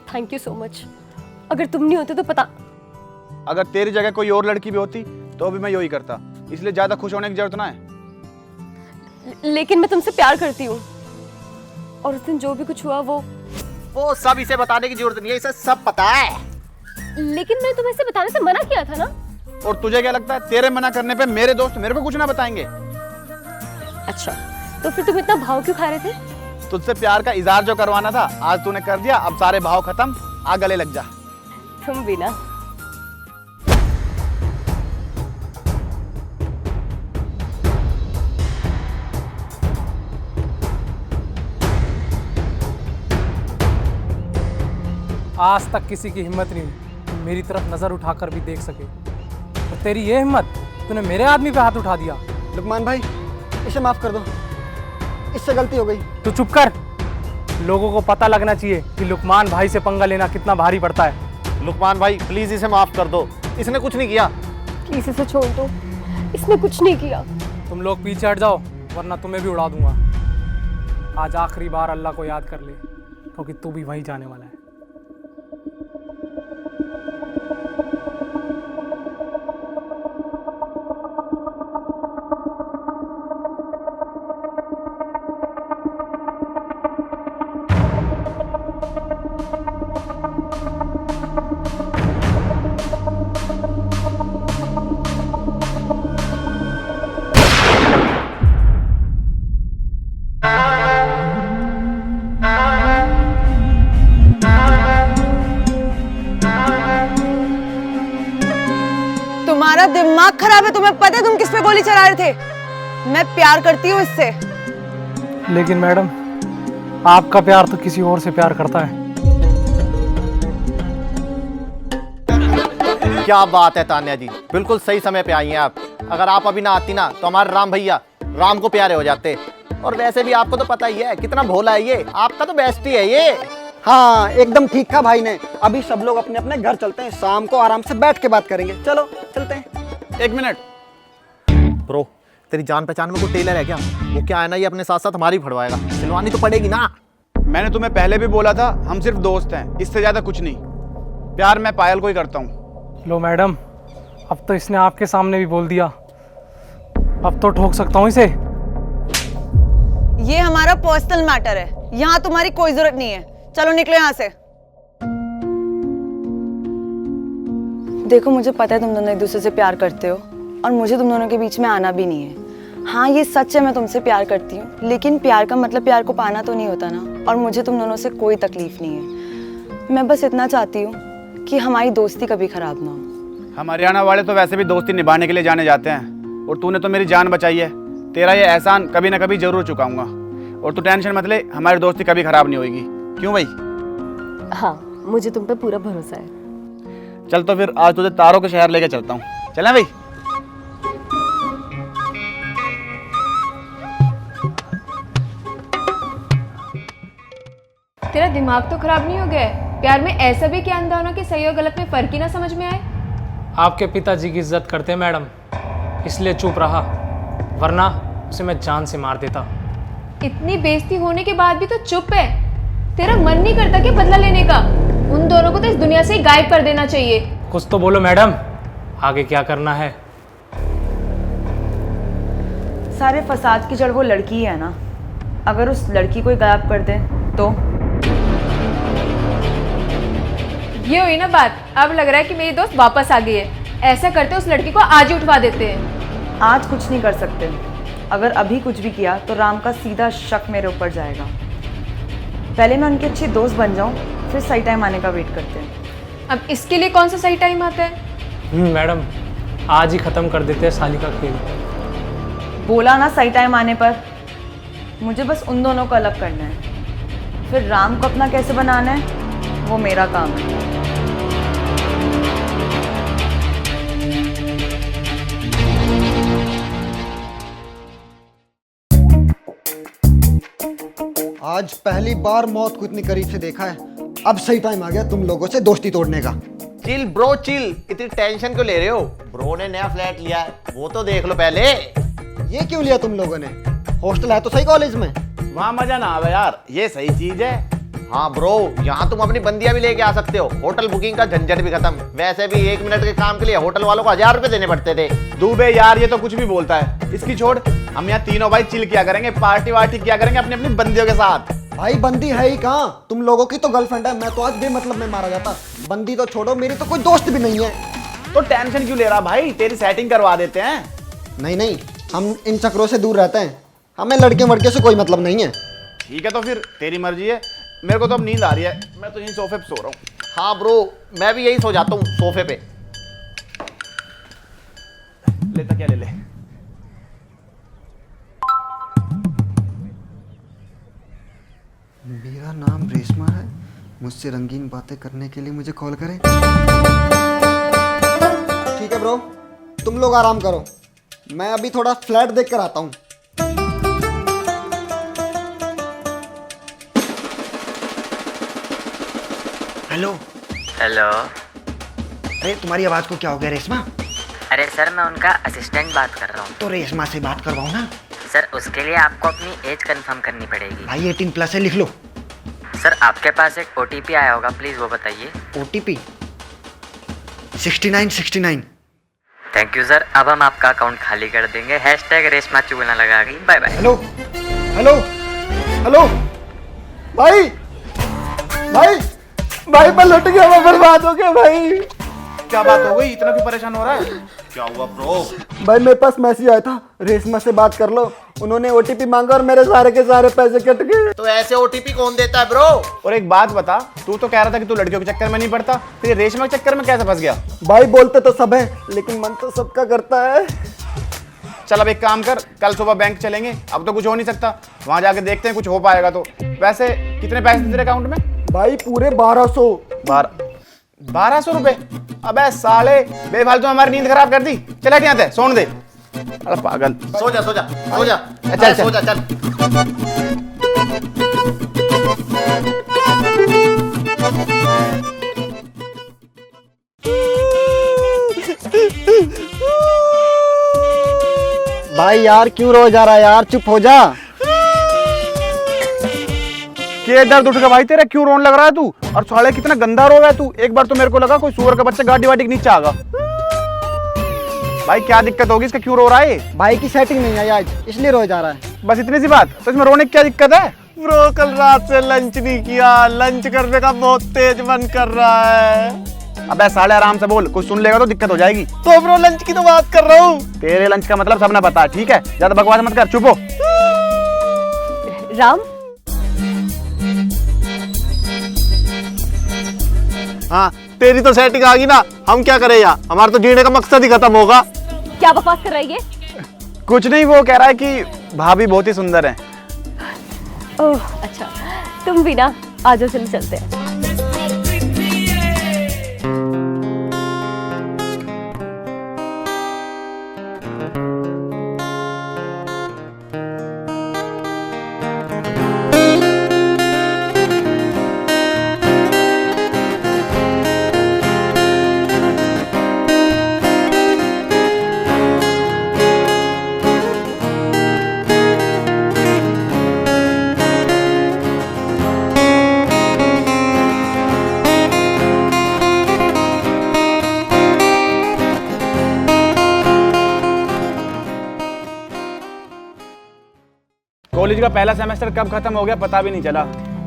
Thank you so much. अगर तुम नहीं होते तो पता। अगर तेरी जगह कोई और लड़की भी होती तो भी मैं यही करता, इसलिए ज्यादा खुश होने की जरूरत ना है। लेकिन मैं तुमसे प्यार करती हूँ, और उस दिन जो भी कुछ हुआ वो सब इसे बताने की जरूरत नहीं है, इसे सब पता है। लेकिन मैंने तुम्हें इसे बताने से मना किया था ना। और तुझे क्या लगता है तेरे मना करने पे मेरे दोस्त मेरे को कुछ ना बताएंगे? अच्छा, तो फिर तुम इतना भाव क्यों खा रहे थे? तुझसे प्यार का इजहार जो करवाना था आज तूने कर दिया, अब सारे भाव खत्म, आ गले लग जा। तुम भी ना। आज तक किसी की हिम्मत नहीं हुई मेरी तरफ नजर उठाकर भी देख सके, और तेरी ये हिम्मत, तूने मेरे आदमी पे हाथ उठा दिया। लुकमान भाई, इसे माफ कर दो, इससे गलती हो गई। तू चुप कर। लोगों को पता लगना चाहिए कि लुकमान भाई से पंगा लेना कितना भारी पड़ता है। लुकमान भाई प्लीज इसे माफ कर दो, इसने कुछ नहीं किया। प्लीज इसे छोड़ दो, इसने कुछ नहीं किया। तुम लोग पीछे हट जाओ वरना तुम्हें भी उड़ा दूंगा। आज आखिरी बार अल्लाह को याद कर ले, क्योंकि तू भी वहीं जाने वाला है। तुम्हारा दिमाग खराब है, तुम्हें पता है तुम किस पे गोली चला रहे थे? मैं प्यार करती हूँ इससे। लेकिन मैडम, आपका प्यार तो किसी और से प्यार करता है। क्या बात है तान्या जी, बिल्कुल सही समय पे आई हैं आप। अगर आप अभी ना आती ना तो हमारे राम भैया राम को प्यारे हो जाते। और वैसे भी आपको तो पता ही है कितना भोला है ये, आपका तो बेस्ट ही है ये। हाँ, एकदम ठीक कहा भाई ने। अभी सब लोग अपने अपने घर चलते हैं, शाम को आराम से बैठ के बात करेंगे। चलो चलते हैं। 1 मिनट ब्रो, तेरी जान पहचान में कोई टेलर है क्या? वो क्या है ना, ये अपने साथ साथ हमारी फड़वाएगा, सिलवानी तो पड़ेगी ना। मैंने तुम्हें पहले भी बोला था हम सिर्फ दोस्त हैं, इससे ज्यादा कुछ नहीं। प्यार मैं पायल को ही करता हूँ। लो मैडम, अब तो इसने आपके सामने भी बोल दिया, अब तो ठोक सकता हूँ इसे। ये हमारा पर्सनल मैटर है, यहाँ तुम्हारी कोई जरूरत नहीं है। चलो निकलो यहाँ से। देखो, मुझे पता है तुम दोनों एक दूसरे से प्यार करते हो, और मुझे तुम दोनों के बीच में आना भी नहीं है। हाँ, ये सच है, मैं तुमसे प्यार करती हूँ, लेकिन प्यार का मतलब प्यार को पाना तो नहीं होता ना। और मुझे तुम दोनों से कोई तकलीफ नहीं है। मैं बस इतना चाहती हूँ कि हमारी दोस्ती कभी खराब ना हो। हम हरियाणा वाले तो वैसे भी दोस्ती निभाने के लिए जाने जाते हैं, और तूने तो मेरी जान बचाई है। तेरा ये एहसान कभी ना कभी जरूर चुकाऊंगा, और तू टेंशन मत ले, हमारी दोस्ती कभी खराब नहीं होगी। क्यों भाई? हाँ, मुझे तुम पे पूरा भरोसा है। चल तो फिर आज तुझे तारों के शहर लेके चलता हूँ। चलें भाई? तेरा दिमाग तो खराब नहीं हो गया है? प्यार में ऐसा भी क्या अंधा होना कि सही और गलत में फर्क ही ना समझ में आए? आपके पिताजी की इज्जत करते हैं मैडम, इसलिए चुप रहा, वरना उसे मैं जान से मार देता। इतनी बेइज्जती होने के बाद भी तो चुप है। तेरा मन नहीं करता कि बदला लेने का? उन दोनों को तो इस दुनिया से ही गायब कर देना चाहिए। कुछ तो बोलो मैडम, आगे क्या करना है? सारे फसाद की जड़ वो लड़की ही है ना। अगर उस लड़की को ही गायब कर दे तो? ये हुई ना बात। अब लग रहा है कि मेरी दोस्त वापस आ गई है। ऐसा करते उस लड़की को आज ही उठवा देते हैं। आज कुछ नहीं कर सकते। अगर अभी कुछ भी किया तो राम का सीधा शक मेरे ऊपर जाएगा। पहले मैं उनकी अच्छी दोस्त बन जाऊं, फिर सही टाइम आने का वेट करते हैं। अब इसके लिए कौन सा सही टाइम आता है? मैडम, आज ही खत्म कर देते हैं साली का खेल। बोला ना सही टाइम आने पर। मुझे बस उन दोनों को अलग करना है, फिर राम को अपना कैसे बनाना है वो मेरा काम है। आज पहली बार मौत को इतनी करीब से देखा है। अब सही टाइम आ गया तुम लोगों से दोस्ती तोड़ने का। चिल ब्रो चिल, इतनी टेंशन क्यों ले रहे हो? ब्रो ने नया फ्लैट लिया है, वो तो देख लो पहले। ये क्यों लिया तुम लोगों ने? हॉस्टल है तो सही कॉलेज में। वहाँ मजा ना आवे यार, ये सही चीज है। हाँ ब्रो, यहाँ तुम अपनी बंदियां भी लेके आ सकते हो। होटल बुकिंग का झंझट भी खत्म। वैसे भी 1 मिनट के काम के लिए होटल वालों को 1000 रुपए देने पड़ते थे। दूबे यार ये तो कुछ भी बोलता है, इसकी छोड़। हम यहाँ तीनों भाई चिल किया करेंगे, पार्टी वार्टी किया करेंगे अपनी अपनी बंदियों के साथ। भाई बंदी है ही कहाँ? तुम लोगों की तो गर्लफ्रेंड है, मैं तो आज बेमतलब में मारा जाता। बंदी तो छोड़ो, मेरी तो कोई दोस्त भी नहीं है। तो टेंशन क्यों ले रहा भाई, तेरी सेटिंग करवा देते हैं। नहीं नहीं, हम इन चक्रों से दूर रहते हैं, हमें लड़के वड़के से कोई मतलब नहीं है। ठीक है तो फिर तेरी मर्जी है, मेरे को तो अब नींद आ रही है, मैं तो यहीं सोफे पे सो रहा हूँ। हाँ ब्रो, मैं भी यही सो जाता हूँ सोफे पे। लेता क्या ले ले। मेरा नाम रेशमा है, मुझसे रंगीन बातें करने के लिए मुझे कॉल करें। ठीक है ब्रो, तुम लोग आराम करो, मैं अभी थोड़ा फ्लैट देख कर आता हूँ। Hello hello. अरे तुम्हारी आवाज को क्या हो गया रेशमा? अरे सर मैं उनका असिस्टेंट बात कर रहा हूँ। तो रेशमा से बात करवाओ ना। सर उसके लिए आपको अपनी एज कंफर्म करनी पड़ेगी। भाई 18+ है, लिख लो। सर आपके पास एक OTP आया होगा, प्लीज वो बताइए। OTP 6969। थैंक यू सर, अब हम आपका अकाउंट खाली कर देंगे। #रेशमा चुगला लगा गई। Bye bye. Hello hello hello भाई भाई भाई, मैं लुट गया, मैं बर्बाद हो गया भाई। क्या बात हो गई, इतना क्यों परेशान हो रहा है? क्या हुआ ब्रो? भाई मेरे पास मैसेज आया था, रेशमा से बात कर लो, उन्होंने OTP मांगा और मेरे सारे के सारे पैसे कट गए। तो ऐसे OTP कौन देता है ब्रो? और एक बात बता, तू तो कह रहा था कि तू लड़कियों के चक्कर में नहीं पड़ता, फिर रेशमा के चक्कर में कैसे फंस गया? भाई बोलते तो सब है, लेकिन मन तो सबका करता है। चल अब एक काम कर, कल सुबह बैंक चलेंगे, अब तो कुछ हो नहीं सकता, वहां जाके देखते हैं कुछ हो पाएगा तो। वैसे कितने पैसे थे तेरे अकाउंट में? भाई पूरे 1200। 1200 रुपए? अबे साले, बेफालतू हमारी नींद खराब कर दी। चला क्या थे, सोने दे। अरे पागल। सो जा सो जा सो जा, चल सो जा चल। भाई यार क्यों रो जा रहा है यार, चुप हो जा। क्या दर्द उठ गया भाई तेरा, क्यों रोने लग रहा है तू? और साले कितना गंदा रो रहा है तू, एक बार तो मेरे को लगा कोई सूअर का बच्चा गाड़ी वाड़ी के नीचे आगा। भाई क्या दिक्कत होगी, इसका क्यों रो रहा है? भाई की सेटिंग नहीं आई आज, इसलिए रो जा रहा है। बस इतनी सी बात? तो इसमें रोने की क्या दिक्कत है? ब्रो कल रात से लंच नहीं किया, लंच करने का बहुत तेज मन कर रहा है। अबे साले आराम से बोल, कुछ सुन लेगा तो दिक्कत हो जाएगी। तो ब्रो लंच की तो बात कर रहा हूँ। तेरे लंच का मतलब सबने पता है, ठीक है? ज्यादा बकवास मत कर, चुप हो। राम, हाँ तेरी तो सेटिंग आ गई ना, हम क्या करें यार, हमारा तो जीने का मकसद ही खत्म होगा। क्या बकवास कर रहा है ये? कुछ नहीं, वो कह रहा है कि भाभी बहुत ही सुंदर है। ओह अच्छा, तुम भी ना, आ जाओ चलो चलते हैं। कॉलेज का पहला सेमेस्टर कब खत्म हो गया पता भी नहीं चला,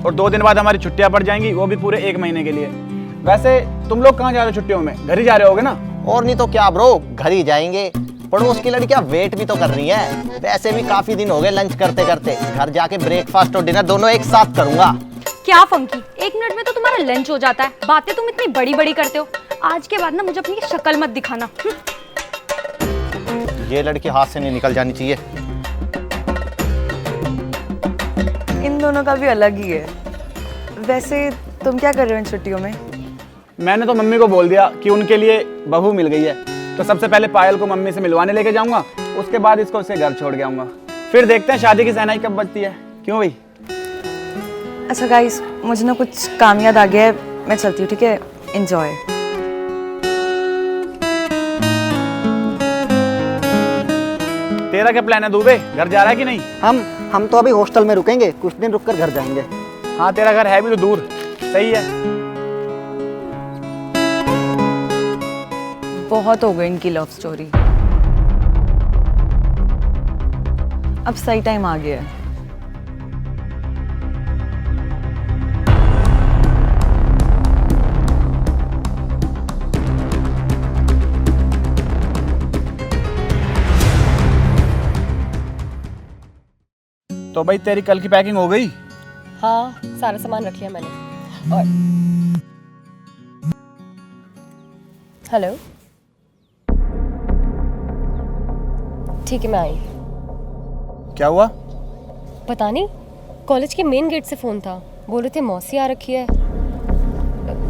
और 2 दिन बाद हमारी छुट्टियां पड़ जाएंगी, वो भी पूरे 1 महीने के लिए। वैसे तुम लोग कहाँ जा रहे हो छुट्टियों में? घर ही जा रहे होगे ना? और नहीं तो क्या ब्रो, घर ही जाएंगे। पड़ोस की लड़कियां वेट भी तो कर रही हैं। वैसे भी काफी दिन हो गए लंच करते करते, घर जाके ब्रेकफास्ट और डिनर दोनों एक साथ करूंगा। क्या फंकी, 1 मिनट में तो तुम्हारा लंच हो जाता है, बातें तुम इतनी बड़ी बड़ी करते हो। आज के बाद ना मुझे अपनी शक्ल मत दिखाना। ये लड़की हाथ से नहीं निकल जानी चाहिए। इन दोनों का भी अलग ही है। वैसे तुम क्या कर रहे हो इन छुट्टियों में? मैंने तो मम्मी को बोल दिया कि उनके लिए बहू मिल गई है, तो सबसे पहले पायल को मम्मी से मिलवाने लेके जाऊंगा, उसके बाद इसको उसके घर छोड़ के आऊंगा। फिर देखते हैं शादी की सहनाई कब बजती है। क्यों भाई? अच्छा गाइस, मुझे ना कुछ काम याद आ गया है, मैं चलती हूँ, ठीक है? एंजॉय। तेरा क्या प्लान है दुबे, घर जा रहा है कि नहीं? हम तो अभी हॉस्टल में रुकेंगे, कुछ दिन रुककर घर जाएंगे। हाँ तेरा घर है भी तो दूर, सही है। बहुत हो गई इनकी लव स्टोरी, अब सही टाइम आ गया है। तो भाई तेरी कल की पैकिंग हो गई? हाँ, सारा सामान रख लिया मैंने। और हेलो, ठीक है मैं आई। क्या हुआ? पता नहीं, कॉलेज के मेन गेट से फ़ोन था, बोल रहे थे मौसी आ रखी है।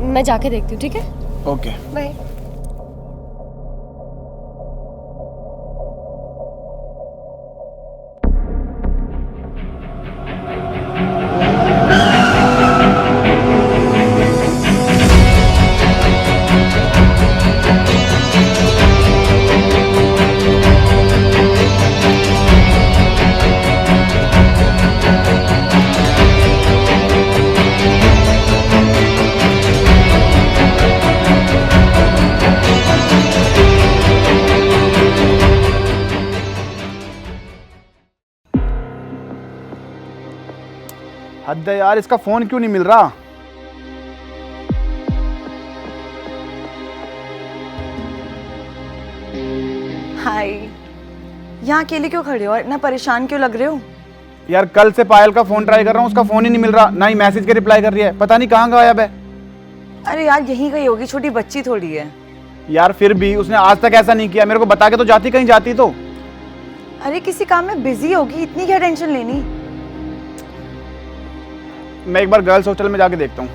मैं जाके देखती हूँ, ठीक है? Okay bye. हद है यार, इसका फोन क्यों नहीं मिल रहा? हाय, यहाँ अकेले क्यों खड़े हो और इतना परेशान क्यों लग रहे हो? यार कल से पायल का फोन ट्राई कर रहा हूँ, उसका फोन ही नहीं मिल रहा, ना ही मैसेज के रिप्लाई कर रही है, पता नहीं कहाँ गायब है। अरे यार यहीं कहीं होगी, छोटी बच्ची थोड़ी है। यार फिर भी उसने आज तक ऐसा नहीं किया, मेरे को बता के तो जाती, कहीं जाती तो। अरे किसी काम में बिजी होगी, इतनी क्या टेंशन लेनी। मैं एक बार गर्ल्स हॉस्टल में जाके देखता हूँ।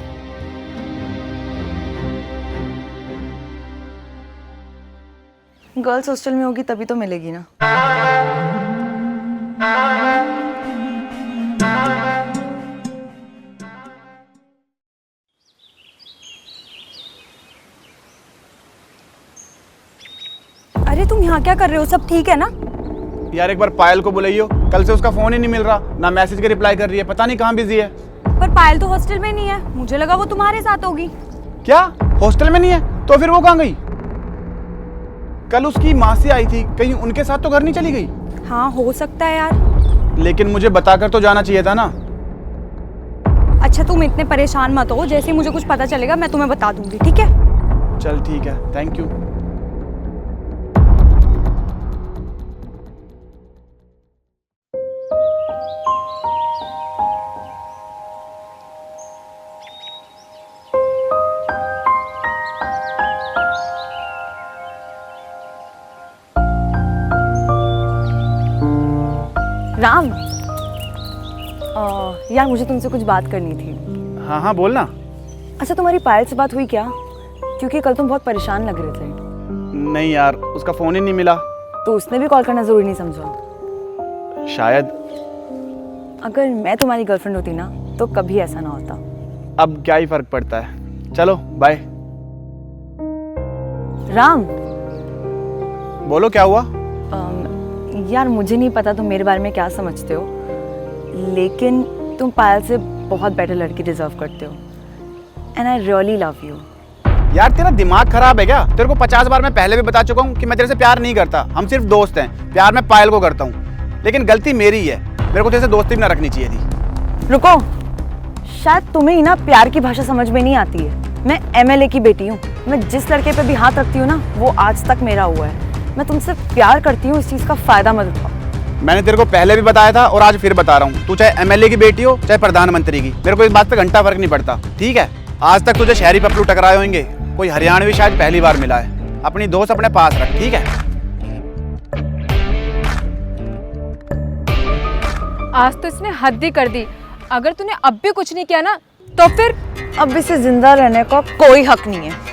गर्ल्स हॉस्टल में होगी तभी तो मिलेगी ना। अरे तुम यहाँ क्या कर रहे हो? सब ठीक है ना? यार एक बार पायल को बुलाइयो, कल से उसका फोन ही नहीं मिल रहा, ना मैसेज के रिप्लाई कर रही है, पता नहीं कहाँ बिजी है। पर पायल तो हॉस्टल में नहीं है, मुझे लगा वो तुम्हारे साथ होगी। क्या हॉस्टल में नहीं है? तो फिर वो कहाँ गई? कल उसकी मासी आई थी, कहीं उनके साथ तो घर नहीं चली गई? हाँ हो सकता है यार। लेकिन मुझे बताकर तो जाना चाहिए था ना। अच्छा तुम इतने परेशान मत हो, जैसे ही मुझे कुछ पता चलेगा मैं तुम्हें बता दूंगी, ठीक है? चल ठीक है, थैंक यू। राम, यार मुझे तुमसे कुछ बात करनी थी। हाँ हाँ बोलना। अच्छा तुम्हारी पायल से बात हुई क्या? क्योंकि कल तुम बहुत परेशान लग रहे थे। नहीं यार, उसका फोन ही नहीं मिला। तो उसने भी कॉल करना जरूरी नहीं समझा? शायद। अगर मैं तुम्हारी गर्लफ्रेंड होती ना तो कभी ऐसा ना होता। अब क्या ही फर्क पड़ता है, चलो बाय। राम, बोलो क्या हुआ? यार मुझे नहीं पता तुम मेरे बारे में क्या समझते हो, लेकिन तुम पायल से बहुत बेटर लड़की डिजर्व करते हो। And I really love you. यार तेरा दिमाग खराब है क्या? तेरे को 50 बार मैं पहले भी बता चुका हूँ कि मैं तेरे से प्यार नहीं करता, हम सिर्फ दोस्त हैं। प्यार मैं पायल को करता हूँ, लेकिन गलती मेरी ही है, मेरे को तेरे से दोस्ती भी ना रखनी चाहिए थी। रुको, शायद तुम्हें ही ना प्यार की भाषा समझ में नहीं आती है। मैं MLA की बेटी हूँ, मैं जिस लड़के पे भी हाथ रखती हूँ ना वो आज तक मेरा हुआ है। मैं तुमसे प्यार करती हूँ, इस चीज़ का फायदा मत उठाओ। मैंने तेरे को पहले भी बताया था और आज फिर बता रहा हूँ, तू चाहे MLA की बेटी हो चाहे प्रधानमंत्री की, मेरे को इस बात से घंटा फर्क नहीं पड़ता, ठीक है? आज तक तुझे शहरी पपलू टकराए होंगे, कोई हरियाणवी शायद पहली बार मिला है। अपनी दोस्त अपने पास रख, ठीक है? आज तो इसने हद ही कर दी। अगर तूने अब भी कुछ नहीं किया ना तो फिर अब इसे जिंदा रहने का कोई हक नहीं है।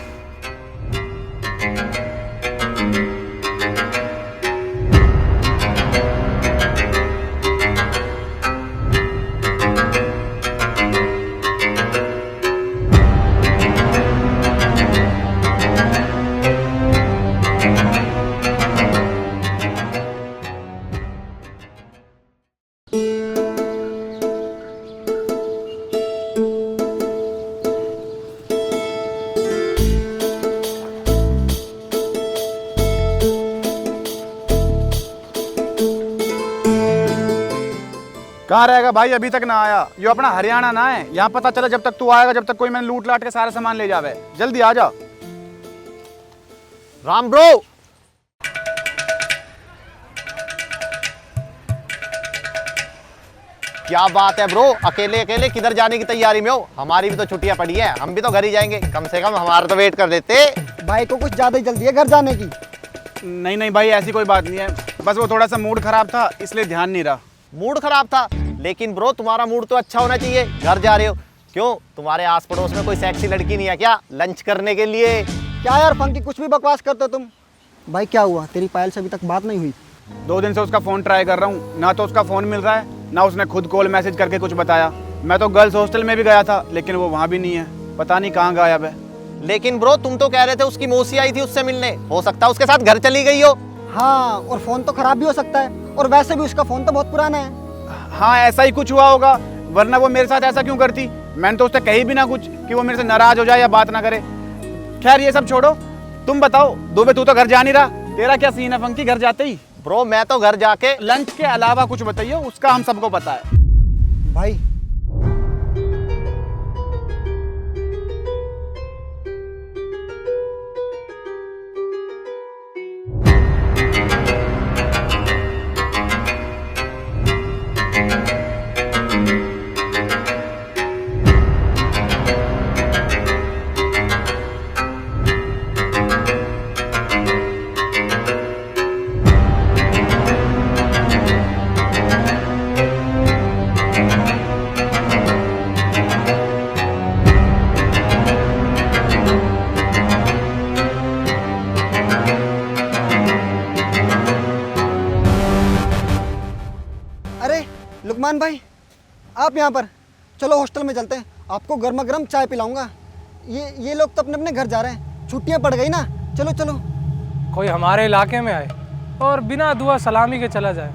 कहाँ रहेगा भाई, अभी तक ना आया। यो अपना हरियाणा ना है, यहाँ पता चला जब तक तू आएगा, जब तक कोई मैंने लूट लाट के सारा सामान ले जावे। जल्दी आ जा। राम ब्रो, क्या बात है ब्रो, अकेले अकेले किधर जाने की तैयारी में हो? हमारी भी तो छुट्टियां पड़ी है, हम भी तो घर ही जाएंगे। कम से कम हमारा तो वेट कर देते। भाई को कुछ ज़्यादा ही जल्दी है घर जाने की। नहीं नहीं भाई, ऐसी कोई बात नहीं है, बस वो थोड़ा सा मूड खराब था इसलिए ध्यान नहीं रहा। मूड खराब था? लेकिन ब्रो तुम्हारा मूड तो अच्छा होना चाहिए, घर जा रहे हो। क्यों, तुम्हारे आस पड़ोस में कोई सेक्सी लड़की नहीं है क्या लंच करने के लिए? क्या यार फंकी, कुछ भी बकवास करते हो तुम। भाई क्या हुआ, तेरी पायल से अभी तक बात नहीं हुई? 2 दिन से उसका फ़ोन ट्राई कर रहा हूँ, ना तो उसका फ़ोन मिल रहा है, ना उसने खुद कॉल मैसेज करके कुछ बताया। मैं तो गर्ल्स हॉस्टल में भी गया था, लेकिन वो वहाँ भी नहीं है, पता नहीं कहाँ गायब है। लेकिन ब्रो तुम तो कह रहे थे उसकी मौसी आई थी उससे मिलने, हो सकता है उसके साथ घर चली गई हो। हाँ, और फ़ोन तो ख़राब भी हो सकता है, और वैसे भी उसका फ़ोन तो बहुत पुराना है। हाँ ऐसा ही कुछ हुआ होगा, वरना वो मेरे साथ ऐसा क्यों करती। मैंने तो उससे कही भी ना कुछ कि वो मेरे से नाराज हो जाए या बात ना करे। खैर ये सब छोड़ो, तुम बताओ दुबे, तू तो घर जा नहीं रहा, तेरा क्या सीन है फंकी घर जाते ही? ब्रो मैं तो घर जाके लंच के अलावा कुछ बताइए, उसका हम सबको पता है। भाई लुकमान भाई, आप यहाँ पर, चलो हॉस्टल में चलते हैं, आपको गर्मा गर्म चाय पिलाऊंगा। ये लोग तो अपने अपने घर जा रहे हैं, छुट्टियाँ पड़ गई ना। चलो चलो। कोई हमारे इलाके में आए और बिना दुआ सलामी के चला जाए,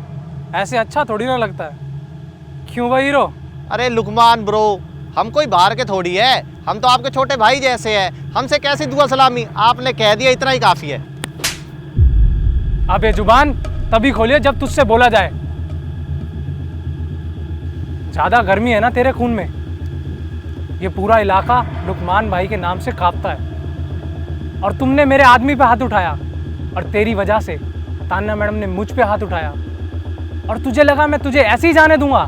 ऐसे अच्छा थोड़ी ना लगता है। क्यों भाई हीरो? अरे लुकमान ब्रो, हम कोई बाहर के थोड़ी है, हम तो आपके छोटे भाई जैसे हैं, हमसे कैसी दुआ सलामी? आपने कह दिया इतना ही काफ़ी है। अब ये जुबान तभी खोलिए जब तुझसे बोला जाए। ज़्यादा गर्मी है ना तेरे खून में, ये पूरा इलाका लुकमान भाई के नाम से कांपता है। और तुमने मेरे आदमी पे हाथ उठाया और तेरी वजह से तान्या मैडम ने मुझ पे हाथ उठाया, और तुझे लगा मैं तुझे ऐसे ही जाने दूंगा?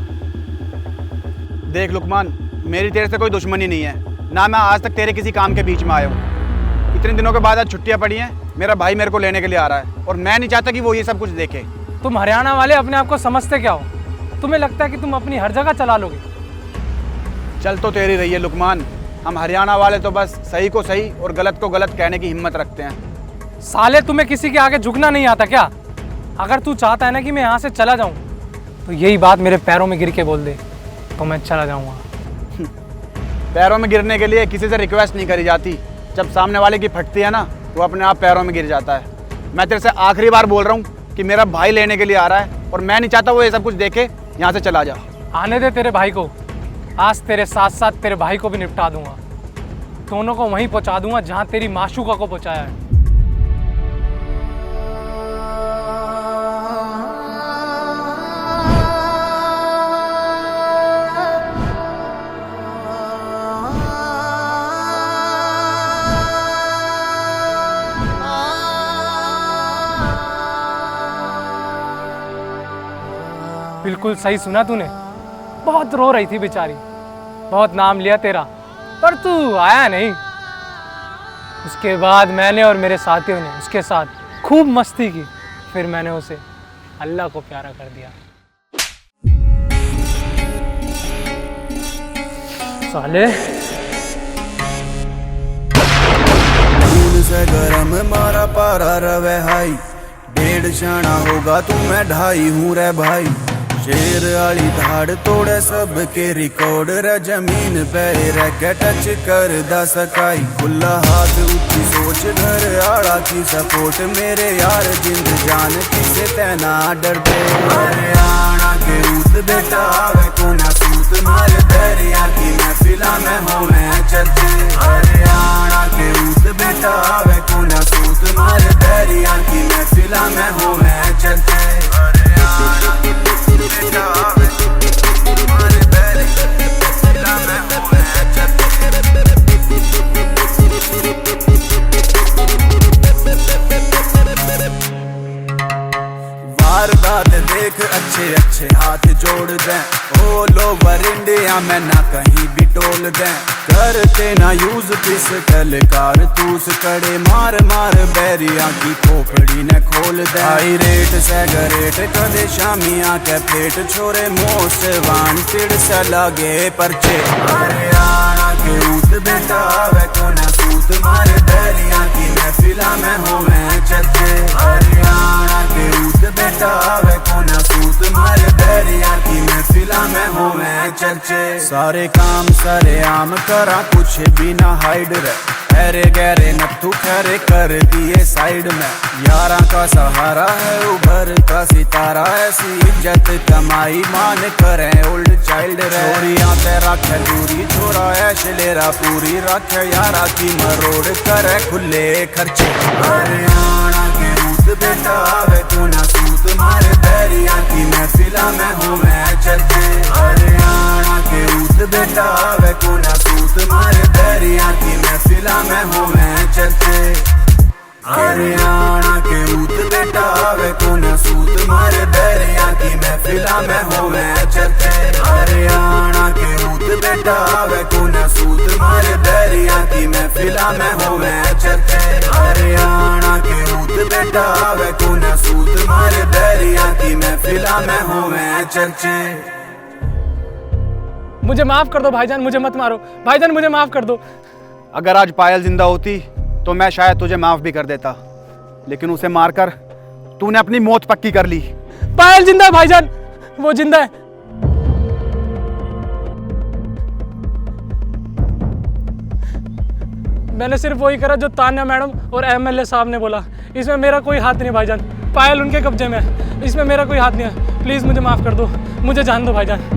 देख लुकमान, मेरी तेरे से कोई दुश्मनी नहीं है, ना मैं आज तक तेरे किसी काम के बीच में आया हूँ। इतने दिनों के बाद आज छुट्टियाँ पड़ी हैं, मेरा भाई मेरे को लेने के लिए आ रहा है, और मैं नहीं चाहता कि वो ये सब कुछ देखे। तुम हरियाणा वाले अपने आप को समझते क्या हो? तुम्हें लगता है कि तुम अपनी हर जगह चला लोगे? चल तो तेरी रही है लुकमान, हम हरियाणा वाले तो बस सही को सही और गलत को गलत कहने की हिम्मत रखते हैं। साले तुम्हें किसी के आगे झुकना नहीं आता क्या? अगर तू चाहता है ना कि मैं यहाँ से चला जाऊँ, तो यही बात मेरे पैरों में गिर के बोल दे, तो मैं चला जाऊँगा। पैरों में गिरने के लिए किसी से रिक्वेस्ट नहीं करी जाती, जब सामने वाले की फटती है ना, वो अपने आप पैरों में गिर जाता है। मैं तेरे से आखिरी बार बोल रहा हूँ कि मेरा भाई लेने के लिए आ रहा है, और मैं नहीं चाहता वो ये सब कुछ देखे, यहाँ से चला जा। आने दे तेरे भाई को, आज तेरे साथ साथ तेरे भाई को भी निपटा दूंगा। दोनों को वहीं पहुंचा दूंगा जहां तेरी माशूका को पहुंचाया है। बिल्कुल सही सुना तूने, बहुत रो रही थी बेचारी, बहुत नाम लिया तेरा, पर तू आया नहीं। उसके बाद मैंने और मेरे साथियों ने उसके साथ खूब मस्ती की, फिर मैंने उसे अल्लाह को प्यारा कर दिया। साले से गरम मारा पारा रवे हाई, 1.5 शाना होगा तू मैं 2.5 हूँ रे भाई। शेर आली धाड़ तोड़े सबके रिकॉर्ड रे, जमीन पे रह के टच कर दा सकाई। खुला हाथ ऊंची सोच घर आड़ा की सपोर्ट, मेरे यार जिंद जान किसे तैना डर दे। हरियाणा के रूत बेटा आवे कोना सूत, मार दरिया की महफिला में होने चलते। हरियाणा के रूत बेटा आवे कोना सूत, मार दरिया की महफिला में होने चलते। हरियाणा अच्छे अच्छे हाथ जोड़ दें। ऑल ओवर इंडिया में ना कहीं भी टोल दें। करते ना यूज पिस्टल कारतूस, कड़े मार मार बैरिया की खोपड़ी ने खोल दे। हाई रेट सैगरेट कदे शामिया के पेट छोरे, मोस्ट वांटेड से लगे परचे। हरियाणा के ऊट बेटा वे को ना सूत मारे, बैरिया की महफिला में होवे चर्चे। हरियाणा के ऊट बेटा वे को ना सूत मारे, बैरिया की महफिला में होवे चर्चे। सारे काम सरे आम करा, कुछ भी ना हाइड रे। अरे गहरे नत्थु खरे कर दिए साइड में। यारा का सहारा है उभर का सितारा, ऐसी इज्जत कमाई मान करें ओल्ड चाइल्ड रे। छोरियां ते रखे दूरी, छोरा ऐश लेरा पूरी रखे, यारा की मरोड़ करे खुले खर्चे। हरियाणा के ऊट बेटा वे को ना सूत मारे, बैरिया की महफिला में होवे चर्चे। हरियाणा के ऊट बेटा वे को ना सूत मारे, बैरिया की महफिला में होवे चर्चे। हरियाणा के ऊट बेटा वे को ना सूत मारे, बैरिया की महफिला में होवे चर्चे। हरियाणा के ऊट बेटा वे को ना सूत मारे, बैरिया की महफिला में होवे चर्चे। हरियाणा के ऊट बेटा वे को ना सूत मारे, बैरिया की महफिला में होवे चर्चे। मुझे माफ कर दो भाईजान, मुझे मत मारो भाईजान, मुझे माफ कर दो। अगर आज पायल जिंदा होती तो मैं शायद तुझे माफ भी कर देता, लेकिन उसे मारकर तूने अपनी मौत पक्की कर ली। पायल जिंदा है भाईजान, वो जिंदा है। मैंने सिर्फ वही करा जो तान्या मैडम और एमएलए साहब ने बोला। इसमें मेरा कोई हाथ नहीं भाईजान, पायल उनके कब्जे में है, इसमें मेरा कोई हाथ नहीं है। प्लीज मुझे माफ कर दो, मुझे जान दो भाईजान।